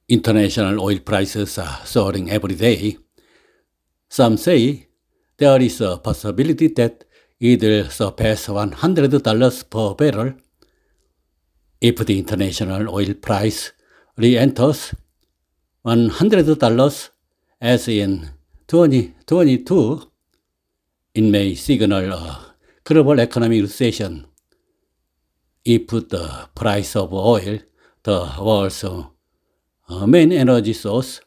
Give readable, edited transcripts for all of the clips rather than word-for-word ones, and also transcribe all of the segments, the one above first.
International oil prices are soaring every day. Some say there is a possibility that it will surpass $100 per barrel if the international oil price re-enters $100 as in 2022. It may signal a global economic recession if the price of oil, the world's main energy source,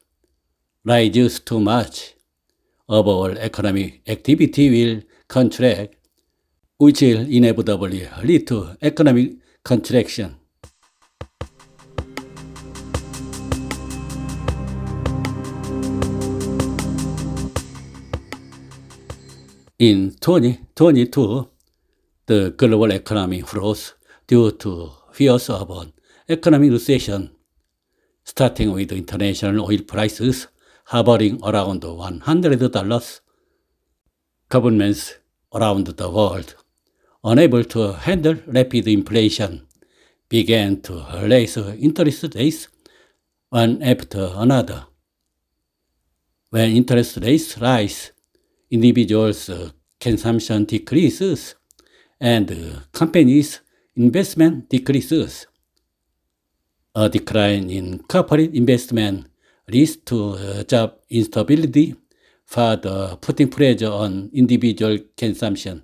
rises too much. Overall economic activity will contract, which will inevitably lead to economic contraction. In 2022, the global economy froze due to fears of an economic recession, starting with international oil prices hovering around $100. Governments around the world, unable to handle rapid inflation, began to raise interest rates one after another. When interest rates rise, individuals' consumption decreases and companies' investment decreases. A decline in corporate investment leads to job instability, further putting pressure on individual consumption.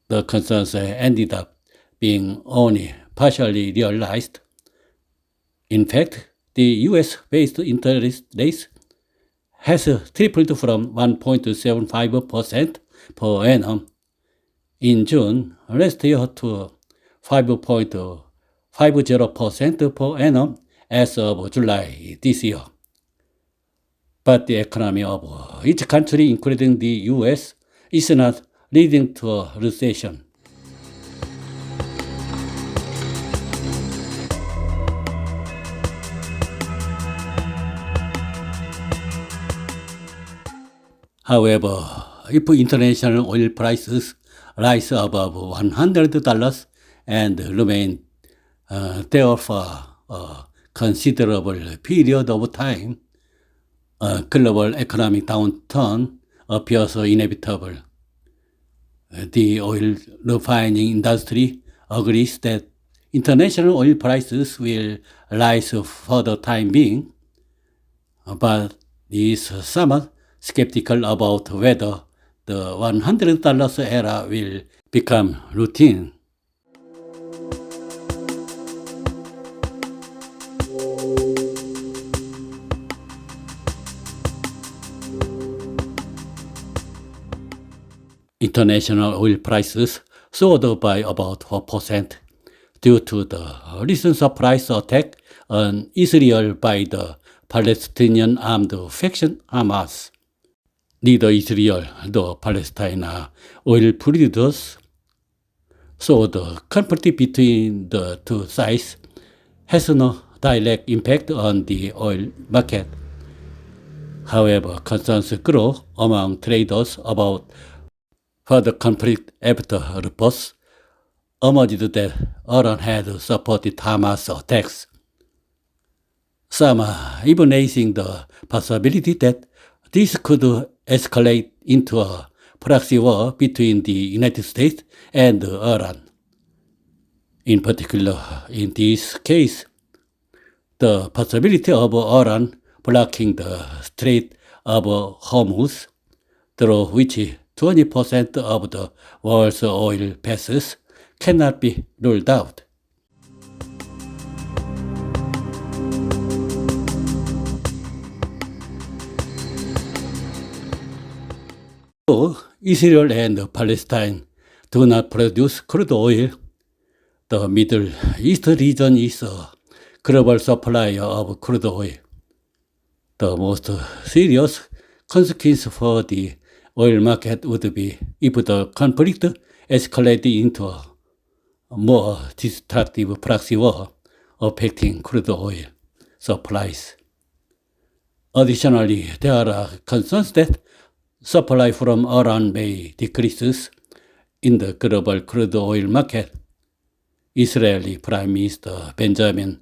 The concerns ended up being only partially realized. In fact, the US-based interest rates has tripled from 1.75% per annum in June last year to 5.50% per annum as of July this year. But the economy of each country, including the US, is not leading to a recession. However, if international oil prices rise above $100 and remain there for a considerable period of time, a global economic downturn appears inevitable. The oil refining industry agrees that international oil prices will rise for the time being, but is somewhat skeptical about whether the $100 era will become routine. International oil prices soared by about 4% due to the recent surprise attack on Israel by the Palestinian armed faction Hamas. Neither Israel nor Palestine are oil producers, so the conflict between the two sides has no direct impact on the oil market. However, concerns grow among traders about further conflict after reports emerged that Iran had supported Hamas attacks. Some are even raising the possibility that this could escalate into a proxy war between the United States and Iran. In particular, in this case, the possibility of Iran blocking the Strait of Hormuz, through which 20% of the world's oil passes, cannot be ruled out. Though Israel and Palestine do not produce crude oil, the Middle East region is a global supplier of crude oil. The most serious consequence for the oil market would be if the conflict escalated into a more destructive proxy war affecting crude oil supplies. Additionally, there are concerns that supply from Iran may decrease in the global crude oil market. Israeli Prime Minister Benjamin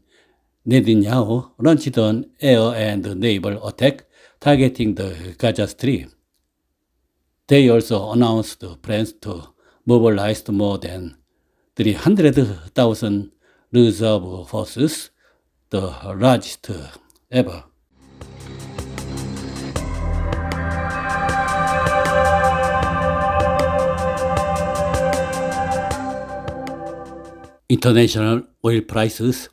Netanyahu launched an air and naval attack targeting the Gaza Strip. They also announced plans to mobilize more than 300,000 reserve forces, the largest ever. International oil prices,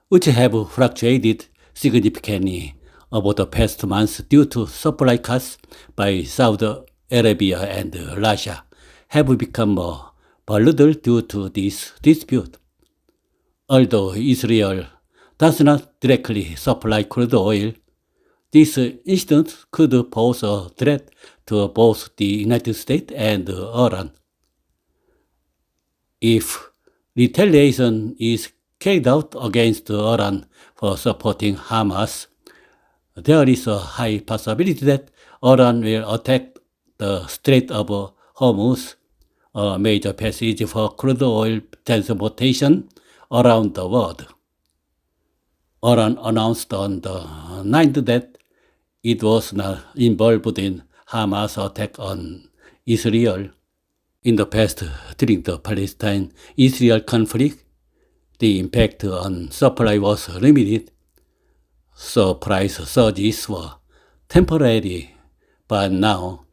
which have fluctuated significantly over the past months due to supply cuts by Saudi Arabia and Russia, have become more volatile due to this dispute. Although Israel does not directly supply crude oil, this incident could pose a threat to both the United States and Iran. If retaliation is carried out against Iran for supporting Hamas, there is a high possibility that Iran will attack the Strait of Hormuz, a major passage for crude oil transportation around the world. Iran announced on the 9th that it was not involved in Hamas' attack on Israel. In the past, during the Palestine-Israel conflict, the impact on supply was limited, so price surges were temporary, but now,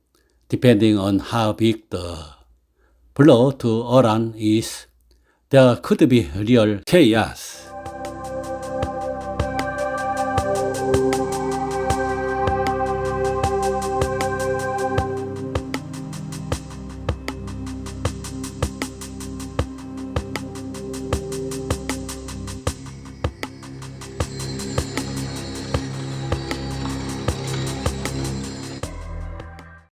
depending on how big the blow to Iran is, there could be real chaos.